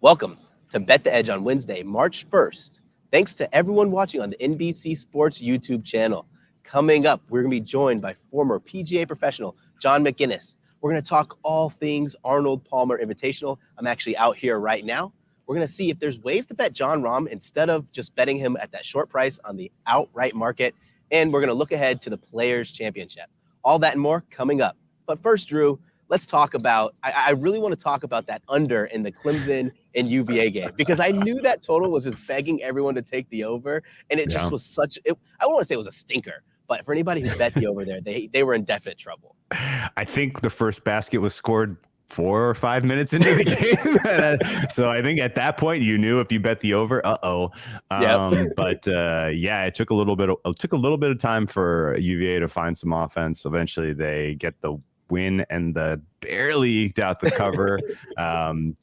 Welcome to Bet the Edge on Wednesday, March 1st. Thanks to everyone watching on the NBC Sports YouTube channel. Coming up, we're going to be joined by former PGA professional John Maginnes. We're going to talk all things Arnold Palmer Invitational. I'm actually out here right now. We're going to see if there's ways to bet Jon Rahm instead of just betting him at that short price on the outright market. And we're going to look ahead to the Players' Championship. All that and more coming up. But first, Drew, let's talk about, I really want to talk about that under in the Clemson and UVA game, because I knew that total was just begging everyone to take the over. And it just was I don't want to say it was a stinker, but for anybody who bet the over there, they were in definite trouble. I think the first basket was scored 4 or 5 minutes into the game. So I think at that point you knew if you bet the over, But it took a little bit of time for UVA to find some offense. Eventually they get the win and barely eked out the cover.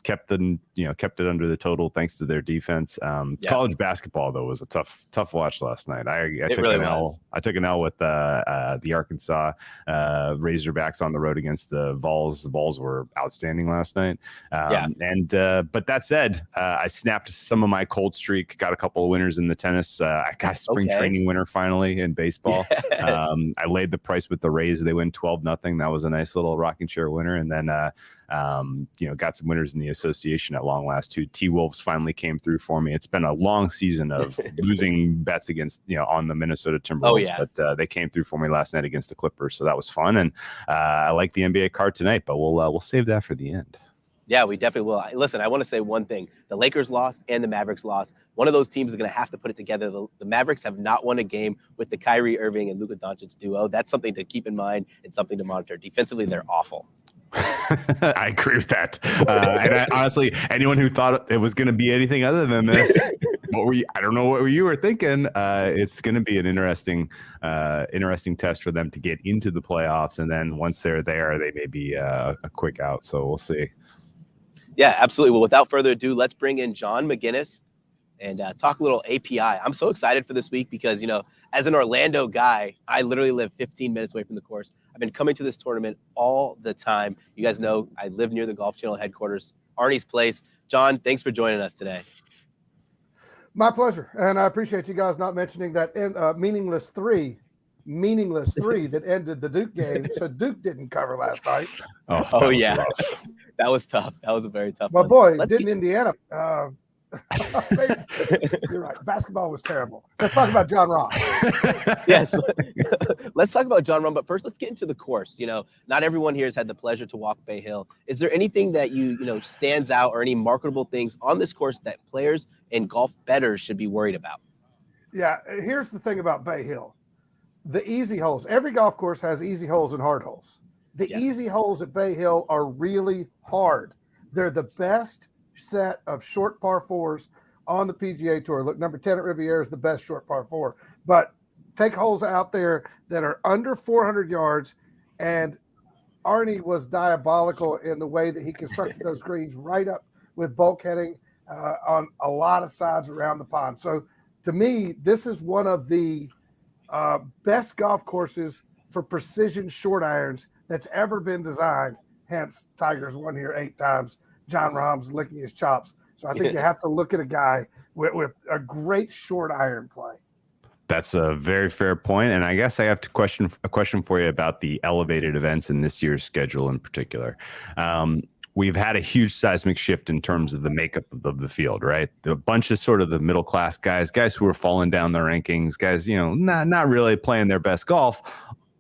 Kept it under the total thanks to their defense. College basketball though was a tough watch last night. I took an L. I took an L with the Arkansas Razorbacks on the road against the Vols. The Vols were outstanding last night. But that said, I snapped some of my cold streak. Got a couple of winners in the tennis. I got a spring training winner finally in baseball. Yes. I laid the price with the Rays. They win 12-0. That was a nice little rocking chair winner. And then, got some winners in the association at long last too. T-Wolves finally came through for me. It's been a long season of losing bets against, on the Minnesota Timberwolves, but they came through for me last night against the Clippers. So that was fun. And I like the NBA card tonight, but we'll save that for the end. Yeah, we definitely will. Listen, I want to say one thing. The Lakers lost and the Mavericks lost. One of those teams is going to have to put it together. The Mavericks have not won a game with the Kyrie Irving and Luka Doncic duo. That's something to keep in mind and something to monitor. Defensively, they're awful. I agree with that. And honestly, anyone who thought it was going to be anything other than this, I don't know what you were thinking. It's going to be an interesting test for them to get into the playoffs. And then once they're there, they may be a quick out. So we'll see. Yeah, absolutely. Well, without further ado, let's bring in John Maginnes and talk a little API. I'm so excited for this week because, as an Orlando guy, I literally live 15 minutes away from the course. I've been coming to this tournament all the time. You guys know I live near the Golf Channel headquarters, Arnie's place. John, thanks for joining us today. My pleasure. And I appreciate you guys not mentioning that meaningless three that ended the Duke game. So Duke didn't cover last night. Oh yeah. That was tough. That was a very tough one. But boy, Indiana. You're right. Basketball was terrible. Let's talk about Jon Rahm. Yes. Let's talk about Jon Rahm. But first, let's get into the course. Not everyone here has had the pleasure to walk Bay Hill. Is there anything that you stands out or any marketable things on this course that players and golf bettors should be worried about? Yeah. Here's the thing about Bay Hill. The easy holes. Every golf course has easy holes and hard holes. The easy holes at Bay Hill are really hard. They're the best set of short par fours on the PGA Tour. Look, number 10 at Riviera is the best short par four. But take holes out there that are under 400 yards, and Arnie was diabolical in the way that he constructed those greens right up with bulkheading on a lot of sides around the pond. So to me, this is one of the best golf courses for precision short irons that's ever been designed. Hence, Tiger's won here 8 times. Jon Rahm's licking his chops. So I think you have to look at a guy with a great short iron play. That's a very fair point. And I guess I have a question for you about the elevated events in this year's schedule in particular. We've had a huge seismic shift in terms of the makeup of the field, right? A bunch of sort of the middle-class guys who are falling down the rankings, guys, not really playing their best golf,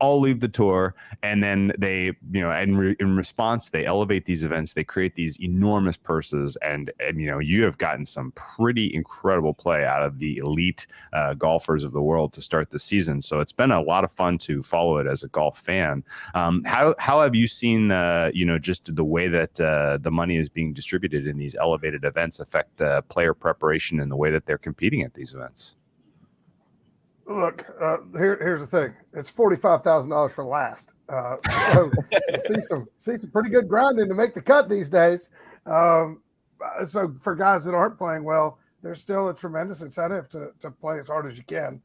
all leave the tour, and then they, in response, they elevate these events. They create these enormous purses, and you have gotten some pretty incredible play out of the elite golfers of the world to start the season. So it's been a lot of fun to follow it as a golf fan. How have you seen, just the way that the money is being distributed in these elevated events affect player preparation and the way that they're competing at these events? Look, here's the thing. It's $45,000 for last. So see some pretty good grinding to make the cut these days. So for guys that aren't playing well, there's still a tremendous incentive to play as hard as you can.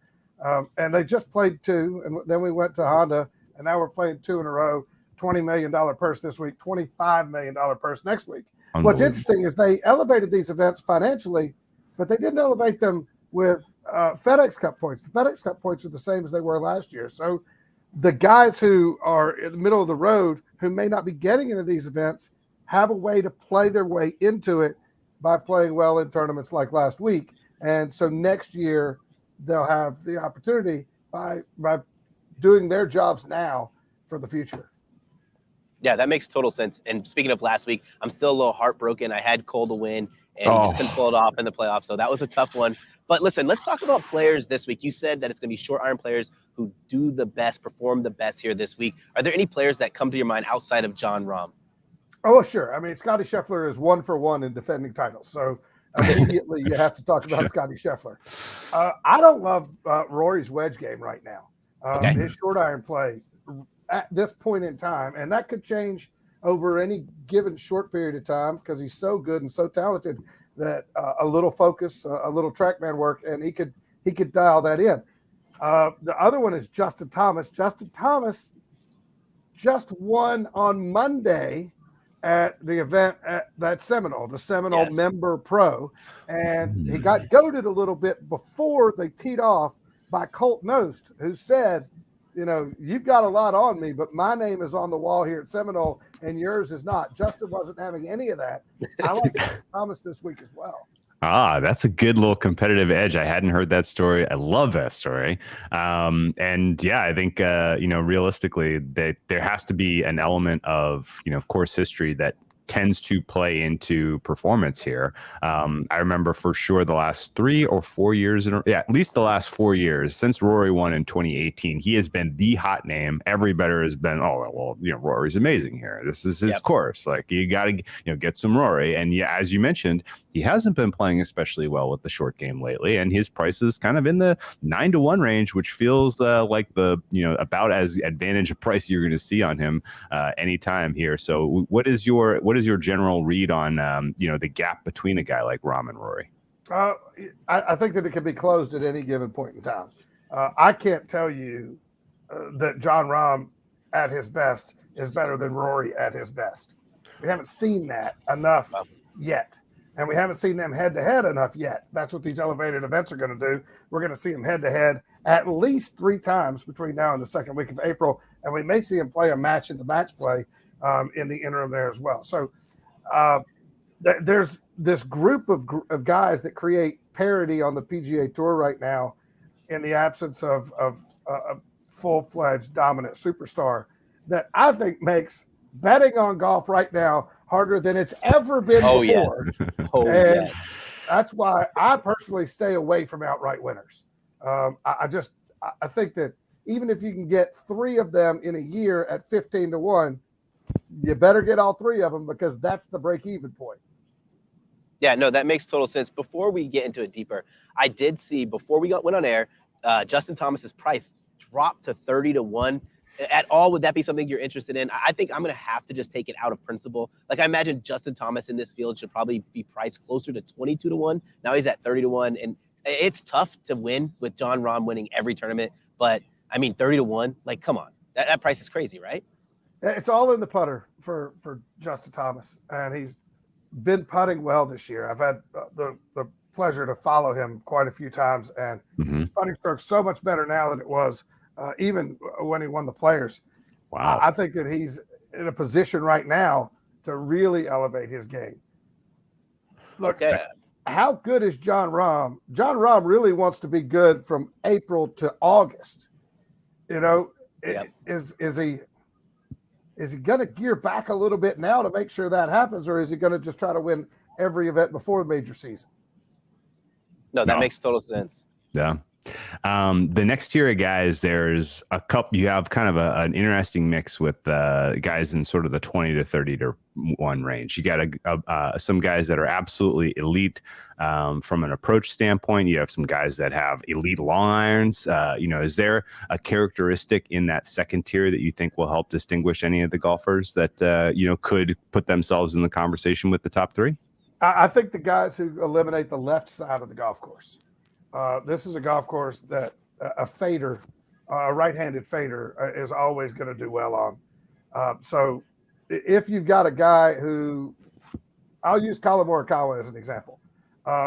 And they just played 2, and then we went to Honda, and now we're playing 2 in a row. $20 million purse this week, $25 million purse next week. What's interesting is they elevated these events financially, but they didn't elevate them with FedEx Cup points. The FedEx Cup points are the same as they were last year. So the guys who are in the middle of the road who may not be getting into these events have a way to play their way into it by playing well in tournaments like last week. And so next year they'll have the opportunity by doing their jobs now for the future. Yeah, that makes total sense. And speaking of last week, I'm still a little heartbroken. I had Cole to win, and he just couldn't pull it off in the playoffs. So that was a tough one. But listen, let's talk about players this week. You said that it's going to be short iron players who do the best, perform the best here this week. Are there any players that come to your mind outside of Jon Rahm? Oh, sure. I mean, Scottie Scheffler is 1 for 1 in defending titles. So immediately you have to talk about Scottie Scheffler. I don't love Rory's wedge game right now. His short iron play at this point in time, and that could change over any given short period of time because he's so good and so talented that a little focus, a little TrackMan work, and he could dial that in. The other one is Justin Thomas. Justin Thomas just won on Monday at the event at that Seminole, the Seminole Member Pro, and he got goaded a little bit before they teed off by Colt Knost, who said, you know, you've got a lot on me, but my name is on the wall here at Seminole, and yours is not. Justin wasn't having any of that. I like Justin Thomas this week as well. That's a good little competitive edge. I hadn't heard that story. I love that story. And yeah, I think, realistically, there has to be an element of, course history that tends to play into performance here. I remember for sure the last 3 or 4 years, at least the last 4 years since Rory won in 2018, he has been the hot name. Every bettor has been, Rory's amazing here. This is his course. Like, you got to, get some Rory. And yeah, as you mentioned, he hasn't been playing especially well with the short game lately, and his price is kind of in the 9-1 range, which feels like the about as advantage of price you're going to see on him anytime here. So, what is your general read on the gap between a guy like Rahm and Rory? I think that it can be closed at any given point in time. I can't tell you that Jon Rahm at his best is better than Rory at his best. We haven't seen that enough yet. And we haven't seen them head-to-head enough yet. That's what these elevated events are going to do. We're going to see them head-to-head at least 3 times between now and the second week of April, and we may see them play a match in the match play in the interim there as well. So there's this group of guys that create parity on the PGA Tour right now in the absence of a full-fledged dominant superstar that I think makes betting on golf right now harder than it's ever been before. And that's why I personally stay away from outright winners. I think that even if you can get 3 of them in a year at 15-1, you better get all 3 of them because that's the break-even point. Yeah, no, that makes total sense. Before we get into it deeper, I did see before we went on air, Justin Thomas's price dropped to 30-1. At all, would that be something you're interested in? I think I'm going to have to just take it out of principle. Like, I imagine Justin Thomas in this field should probably be priced closer to 22-1. Now he's at 30-1, and it's tough to win with Jon Rahm winning every tournament. But I mean, 30-1, like, come on, that price is crazy, right? It's all in the putter for Justin Thomas, and he's been putting well this year. I've had the pleasure to follow him quite a few times, and his putting stroke's so much better now than it was even when he won the Players. Wow. I think that he's in a position right now to really elevate his game. Look, how good is Jon Rahm? Jon Rahm really wants to be good from April to August. Is he going to gear back a little bit now to make sure that happens, or is he going to just try to win every event before the major season? No, that makes total sense. Yeah. The next tier of guys, there's a couple. You have kind of an interesting mix with guys in sort of the 20 to 30-1 range. You got some guys that are absolutely elite from an approach standpoint. You have some guys that have elite long irons. Is there a characteristic in that second tier that you think will help distinguish any of the golfers that could put themselves in the conversation with the top 3? I think the guys who eliminate the left side of the golf course. This is a golf course that a fader, a right-handed fader, is always going to do well So if you've got a guy who, I'll use Collin Morikawa as an example.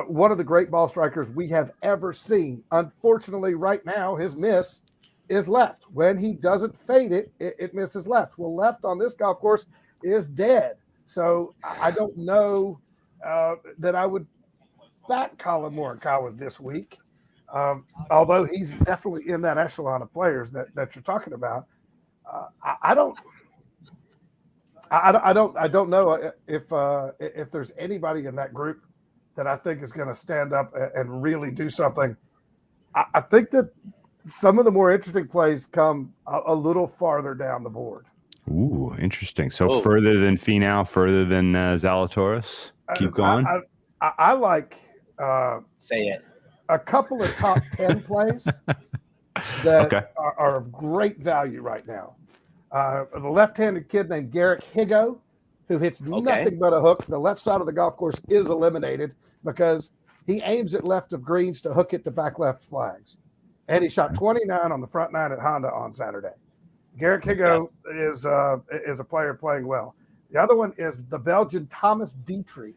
One of the great ball strikers we have ever seen. Unfortunately, right now, his miss is left. When he doesn't fade it, it misses left. Well, left on this golf course is dead. So I don't know that I would back Collin Morikawa this week, although he's definitely in that echelon of players that you're talking about. I don't know if there's anybody in that group that I think is going to stand up and really do something. I think that some of the more interesting plays come a little farther down the board. Ooh, interesting. So further than Finau, further than Zalatoris. Keep going. I like say it. A couple of top 10 plays that are of great value right now. The left-handed kid named Garrick Higo, who hits nothing but a hook. The left side of the golf course is eliminated because he aims it left of greens to hook it to back left flags. And he shot 29 on the front nine at Honda on Saturday. Garrick Higo is a player playing well. The other one is the Belgian Thomas Dietrich,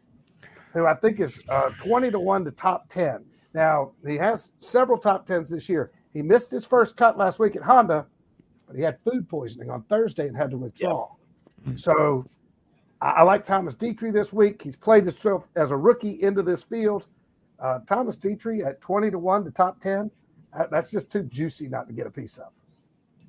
who I think is 20-1 to top 10. Now, he has several top 10s this year. He missed his first cut last week at Honda, but he had food poisoning on Thursday and had to withdraw. Yeah. So I like Thomas Dietrich this week. He's played himself as a rookie into this field. Thomas Dietrich at 20-1 to top 10. That's just too juicy not to get a piece of.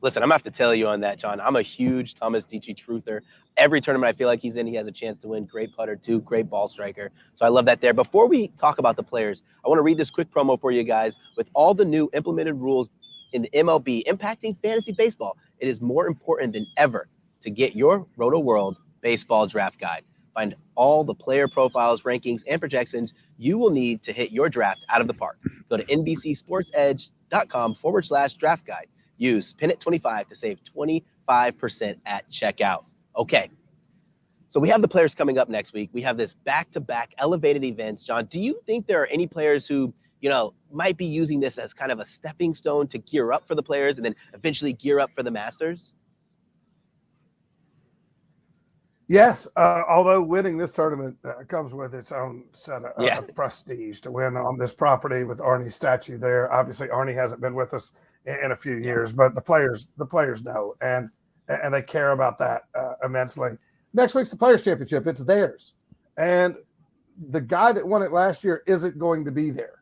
Listen, I'm going to have to tell you on that, John. I'm a huge Thomas Dietrich truther. Every tournament I feel like he's in, he has a chance to win. Great putter, too. Great ball striker. So I love that there. Before we talk about the players, I want to read this quick promo for you guys. With all the new implemented rules in the MLB impacting fantasy baseball, it is more important than ever to get your Roto World Baseball Draft Guide. Find all the player profiles, rankings, and projections you will need to hit your draft out of the park. Go to NBCSportsEdge.com/draft guide. Use PINIT25 to save 25% at checkout. Okay, so we have the players coming up next week. We have this back-to-back elevated events. John, do you think there are any players who, might be using this as kind of a stepping stone to gear up for the players and then eventually gear up for the Masters? Yes, although winning this tournament comes with its own set of prestige to win on this property with Arnie's statue there. Obviously, Arnie hasn't been with us in a few years, but the players know and they care about that immensely. Next week's the Players Championship. It's theirs. And the guy that won it last year isn't going to be there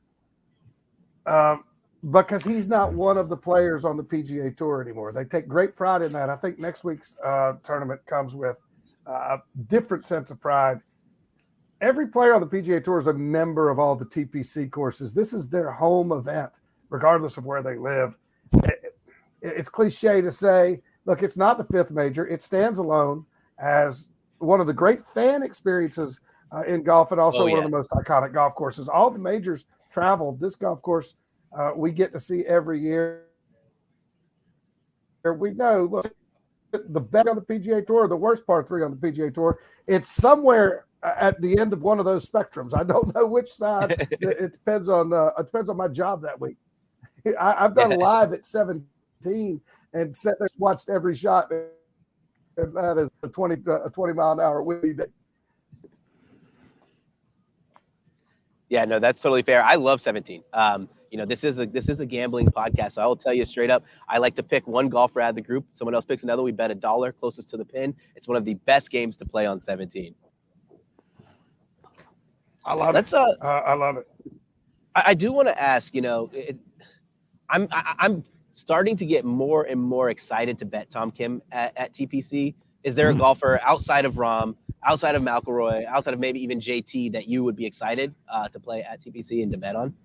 because he's not one of the players on the PGA Tour anymore. They take great pride in that. I think next week's tournament comes with a different sense of pride. Every player on the PGA Tour is a member of all the TPC courses. This is their home event, regardless of where they live. It's cliche to say, look, it's not the fifth major. It stands alone as one of the great fan experiences in golf and also one of the most iconic golf courses. All the majors travel. This golf course we get to see every year. We know, look, the best on the PGA Tour, the worst par 3 on the PGA Tour, it's somewhere at the end of one of those spectrums. I don't know which side. It depends on my job that week. I've done live at 17 and watched every shot, and that is a 20 mile an hour windy day. Yeah, no, that's totally fair. I love 17. This is a gambling podcast, so I will tell you straight up. I like to pick one golfer out of the group. Someone else picks another. We bet $1 closest to the pin. It's one of the best games to play on 17. I love it. I love it. I do want to ask. I'm starting to get more and more excited to bet Tom Kim at TPC. Is there a golfer outside of Rahm, outside of McIlroy, outside of maybe even JT that you would be excited to play at TPC and to bet on?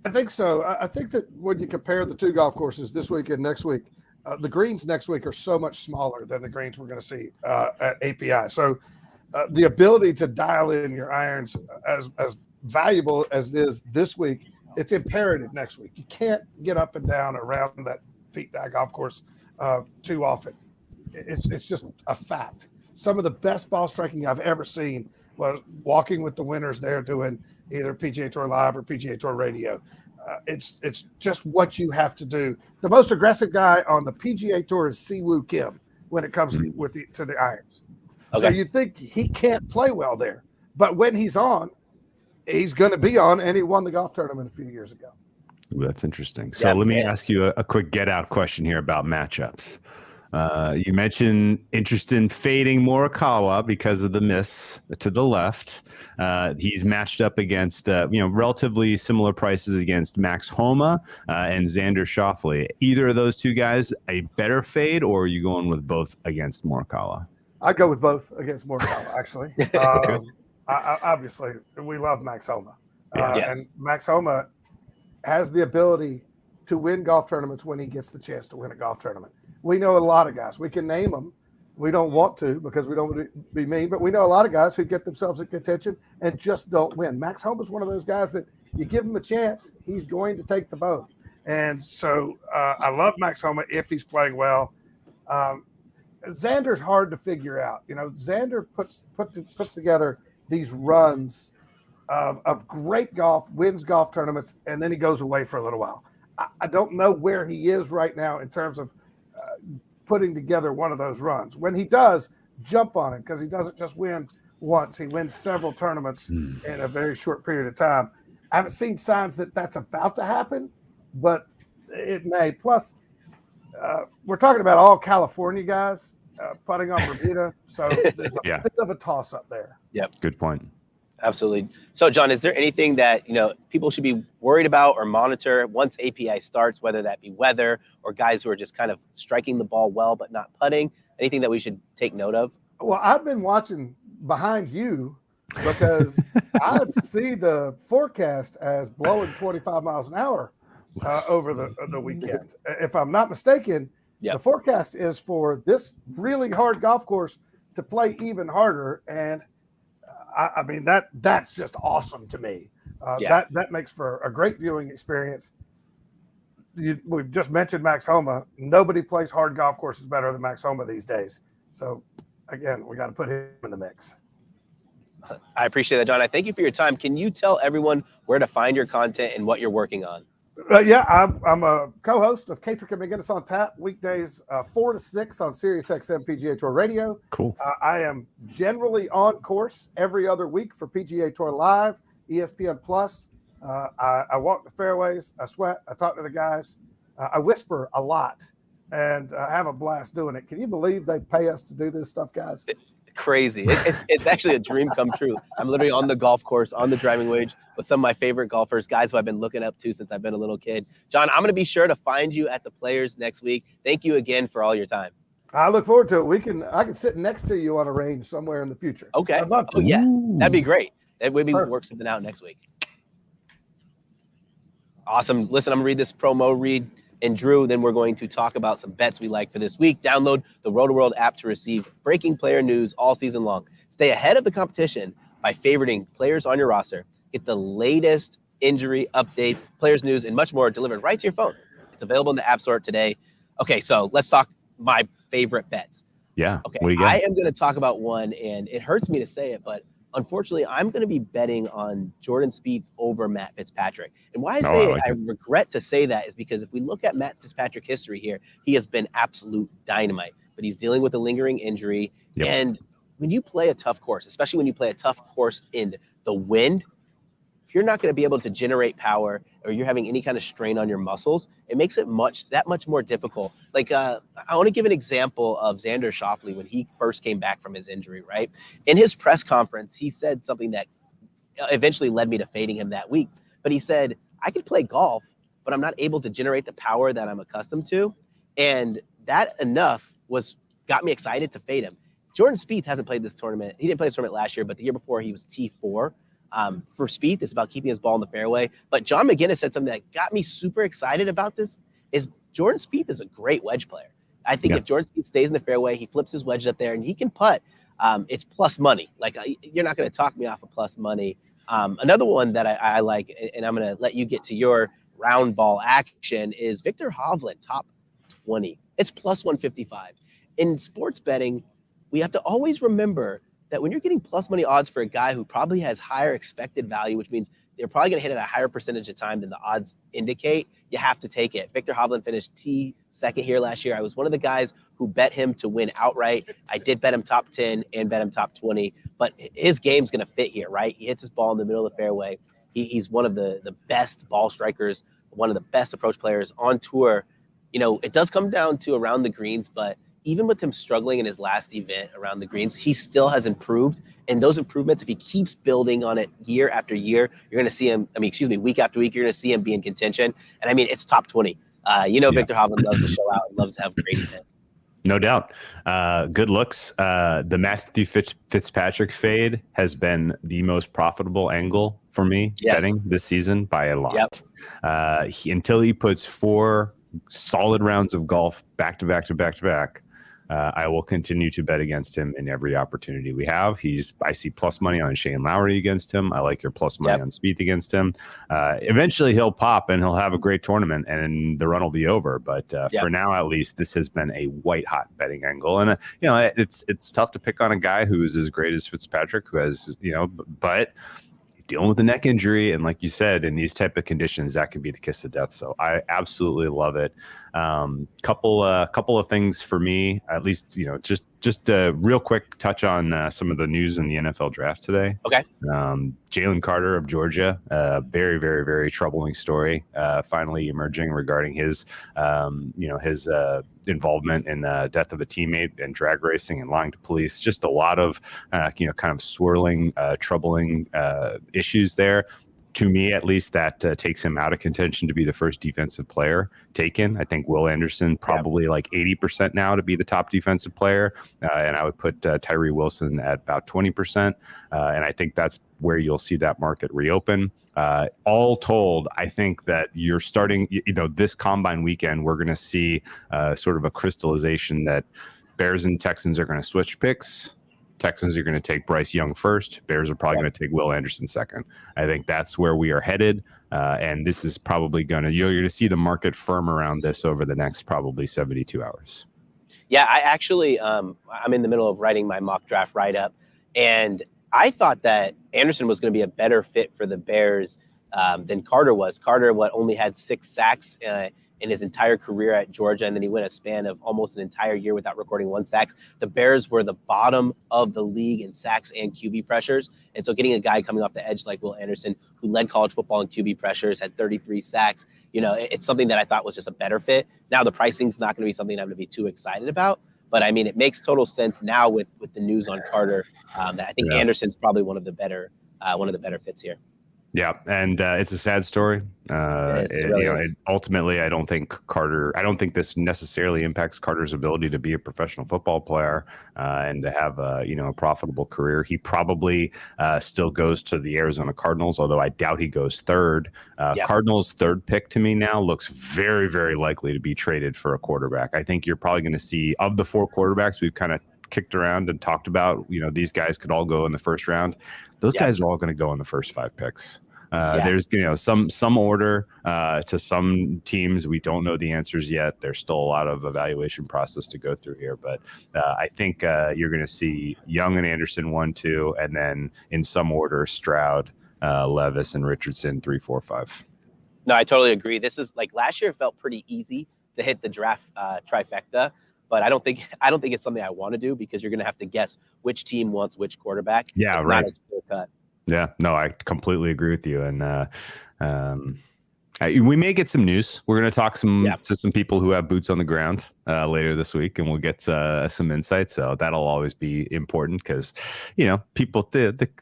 I think so. I think that when you compare the two golf courses this week and next week, the greens next week are so much smaller than the greens we're going to see at API. So the ability to dial in your irons as valuable as it is this week, it's imperative next week. You can't get up and down around that Pete Dye golf course too often. It's just a fact. Some of the best ball striking I've ever seen was walking with the winners there doing either PGA Tour Live or PGA Tour Radio. It's just what you have to do. The most aggressive guy on the PGA Tour is Siwoo Kim. when it comes to the irons. Okay. So you'd think he can't play well there. But when he's on, he's going to be on, and he won the golf tournament a few years ago. Ooh, that's interesting. So let me ask you a quick get-out question here about matchups. You mentioned interest in fading Morikawa because of the miss to the left. He's matched up against relatively similar prices against Max Homa and Xander Schauffele. Either of those two guys a better fade, or are you going with both against Morikawa? I'd go with both against Morikawa, actually. Obviously, we love Max Homa. And Max Homa has the ability to win golf tournaments when he gets the chance to win a golf tournament. We know a lot of guys. We can name them. We don't want to because we don't want to be mean, but we know a lot of guys who get themselves in contention and just don't win. Max Homa is one of those guys that you give him a chance, he's going to take the boat. And so I love Max Homa if he's playing well. Xander's hard to figure out. Xander puts together these runs of great golf, wins golf tournaments, and then he goes away for a little while. I don't know where he is right now in terms of putting together one of those runs. When he does, jump on him because he doesn't just win once. He wins several tournaments in a very short period of time. I haven't seen signs that that's about to happen, but it may. Plus, we're talking about all California guys putting on Bermuda, so there's a bit of a toss-up there. Yep. Good point. Absolutely. So, John, is there anything that people should be worried about or monitor once API starts, whether that be weather or guys who are just kind of striking the ball well but not putting? Anything that we should take note of? Well, I've been watching behind you because I see the forecast as blowing 25 miles an hour over the weekend. If I'm not mistaken, the forecast is for this really hard golf course to play even harder, and I mean, that's just awesome to me. That makes for a great viewing experience. We've just mentioned Max Homa. Nobody plays hard golf courses better than Max Homa these days. So, again, we got to put him in the mix. I appreciate that, John. I thank you for your time. Can you tell everyone where to find your content and what you're working on? I'm a co-host of Dinsick and Maginnes on Tap, weekdays 4 to 6 on Sirius XM PGA Tour Radio. Cool. I am generally on course every other week for PGA Tour Live, ESPN Plus. I walk the fairways, I sweat, I talk to the guys, I whisper a lot, and I have a blast doing it. Can you believe they pay us to do this stuff, guys? Crazy. It's actually a dream come true. I'm literally on the golf course, on the driving range with some of my favorite golfers, guys who I've been looking up to since I've been a little kid. John, I'm going to be sure to find you at the Players next week. Thank you again for all your time. I look forward to it. I can sit next to you on a range somewhere in the future. Okay. I'd love to. Oh, yeah, that'd be great. Maybe we'll work something out next week. Awesome. Listen, I'm going to read this promo read. And Drew, then we're going to talk about some bets we like for this week. Download the Roto-World app to receive breaking player news all season long. Stay ahead of the competition by favoriting players on your roster. Get the latest injury updates, players news, and much more delivered right to your phone. It's available in the App Store today. Okay, so let's talk my favorite bets. Yeah. Okay, what do you got? I am going to talk about one, and it hurts me to say it, but unfortunately, I'm going to be betting on Jordan Spieth over Matt Fitzpatrick. And why I regret to say that is because if we look at Matt Fitzpatrick history here, he has been absolute dynamite, but he's dealing with a lingering injury. Yep. And when you play a tough course, especially when you play a tough course in the wind, if you're not going to be able to generate power or you're having any kind of strain on your muscles, it makes it that much more difficult. Like I want to give an example of Xander Schauffele when he first came back from his injury, right? In his press conference, he said something that eventually led me to fading him that week. But he said, I could play golf, but I'm not able to generate the power that I'm accustomed to. And that got me excited to fade him. Jordan Spieth hasn't played this tournament. He didn't play this tournament last year, but the year before he was T4. For Spieth, it's about keeping his ball in the fairway. But John Maginnes said something that got me super excited about this is Jordan Spieth is a great wedge player. I think if Jordan Spieth stays in the fairway, he flips his wedge up there and he can putt. It's plus money. Like you're not going to talk me off of plus money. Another one that I like, and I'm going to let you get to your round ball action, is Victor Hovland, top 20. It's plus 155. In sports betting, we have to always remember that when you're getting plus money odds for a guy who probably has higher expected value, which means they're probably going to hit it a higher percentage of time than the odds indicate, you have to take it. Victor Hovland finished second here last year. I was one of the guys who bet him to win outright. I did bet him top 10 and bet him top 20, but his game's going to fit here, right? He hits his ball in the middle of the fairway. He's one of the best ball strikers, one of the best approach players on tour. You know, it does come down to around the greens, but even with him struggling in his last event around the greens, he still has improved. And those improvements, if he keeps building on it year after year, you're going to see him, week after week, you're going to see him be in contention. And I mean, it's top 20. Victor Hovland loves to show out and loves to have great events. No doubt. Good looks. The Matthew Fitzpatrick fade has been the most profitable angle for me betting this season by a lot. Yep. Until he puts 4 solid rounds of golf back to back, I will continue to bet against him in every opportunity we have. I see plus money on Shane Lowry against him. I like your plus money on Spieth against him. Eventually he'll pop and he'll have a great tournament and the run will be over. But for now, at least, this has been a white hot betting angle. And it's tough to pick on a guy who is as great as Fitzpatrick, who has but dealing with a neck injury, and like you said, in these type of conditions, that can be the kiss of death. So I absolutely love it. Couple of things for me, at least, just a real quick touch on some of the news in the NFL draft today. Okay. Jalen Carter of Georgia, very, very, very troubling story, finally emerging regarding his involvement in the death of a teammate and drag racing and lying to police. Just a lot of, kind of swirling, troubling issues there. To me, at least, that takes him out of contention to be the first defensive player taken. I think Will Anderson probably like 80% now to be the top defensive player. And I would put Tyree Wilson at about 20%. And I think that's where you'll see that market reopen. All told, I think that you're starting, this combine weekend, we're going to see sort of a crystallization that Bears and Texans are going to switch picks. Texans are going to take Bryce Young first. Bears are probably going to take Will Anderson second. I think that's where we are headed. And this is probably you're going to see the market firm around this over the next probably 72 hours. Yeah, I actually, I'm in the middle of writing my mock draft write-up, and I thought that Anderson was going to be a better fit for the Bears than Carter was. Carter, only had 6 sacks in his entire career at Georgia, and then he went a span of almost an entire year without recording 1 sack. The Bears were the bottom of the league in sacks and QB pressures, and so getting a guy coming off the edge like Will Anderson, who led college football in QB pressures, had 33 sacks, it's something that I thought was just a better fit. Now the pricing's not going to be something I'm going to be too excited about, but I mean, it makes total sense now with the news on Carter that I think Anderson's probably one of the better fits here. Yeah, and it's a sad story. Ultimately, I don't think this necessarily impacts Carter's ability to be a professional football player and to have a profitable career. He probably still goes to the Arizona Cardinals, although I doubt he goes third. Cardinals' third pick to me now looks very, very likely to be traded for a quarterback. I think you're probably going to see, of the 4 quarterbacks we've kind of kicked around and talked about, these guys could all go in the first round. Those guys are all going to go in the first 5 picks. There's some order to some teams. We don't know the answers yet. There's still a lot of evaluation process to go through here, but I think you're going to see Young and Anderson 1, 2, and then in some order Stroud, Levis, and Richardson 3, 4, 5. No, I totally agree. This is like last year. It felt pretty easy to hit the draft trifecta, but I don't think it's something I want to do because you're going to have to guess which team wants which quarterback. Yeah, it's right. Not as clear cut. Yeah, no, I completely agree with you. And we may get some news. We're going to talk to some people who have boots on the ground later this week, and we'll get some insights. So that'll always be important because, people,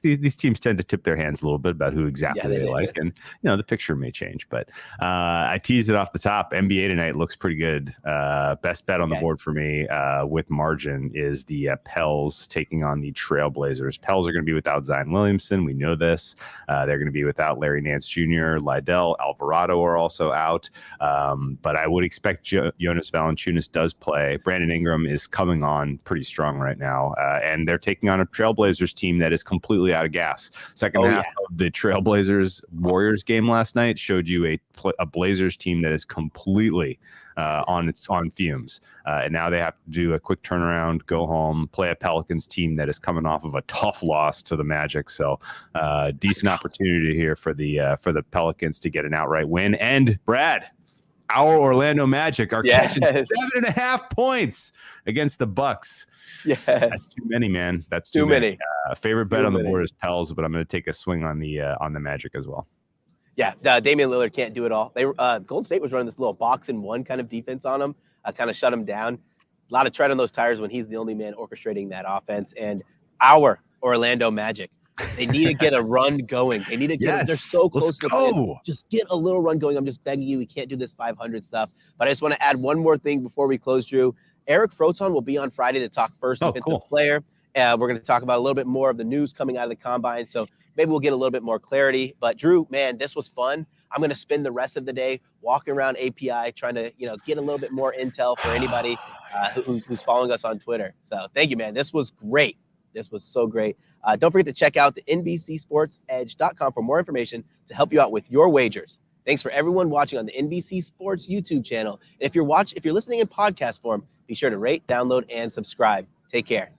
these teams tend to tip their hands a little bit about who exactly they like. And, the picture may change. But I teased it off the top. NBA tonight looks pretty good. Best bet on the board for me with margin is the Pels taking on the Trailblazers. Pels are going to be without Zion Williamson. We know this. They're going to be without Larry Nance Jr., Lydell, Alvarado are also out. But I would expect Jonas Valanciunas does play. Brandon Ingram is coming on pretty strong right now, and they're taking on a Trailblazers team that is completely out of gas. Second half of the Trailblazers Warriors game last night showed you a Blazers team that is completely on fumes, and now they have to do a quick turnaround, go home, play a Pelicans team that is coming off of a tough loss to the Magic. So decent opportunity here for the Pelicans to get an outright win. And Brad, our Orlando Magic are catching 7.5 points against the Bucks. Yeah, that's too many, man. That's too many. Favorite bet on the board is Pels, but I'm going to take a swing on the Magic as well. Yeah, Damian Lillard can't do it all. Golden State was running this little box and one kind of defense on him, kind of shut him down. A lot of tread on those tires when he's the only man orchestrating that offense. And our Orlando Magic, they need to get a run going. They need to get. They're so close to it. Just get a little run going. I'm just begging you. We can't do this 500 stuff. But I just want to add one more thing before we close, Drew. Eric Froton will be on Friday to talk first defensive player. We're going to talk about a little bit more of the news coming out of the combine. So maybe we'll get a little bit more clarity. But Drew, man, this was fun. I'm going to spend the rest of the day walking around API trying to, get a little bit more intel for anybody who's following us on Twitter. So thank you, man. This was great. This was so great. Don't forget to check out the NBCSportsEdge.com for more information to help you out with your wagers. Thanks for everyone watching on the NBC Sports YouTube channel. And if you're listening in podcast form, be sure to rate, download, and subscribe. Take care.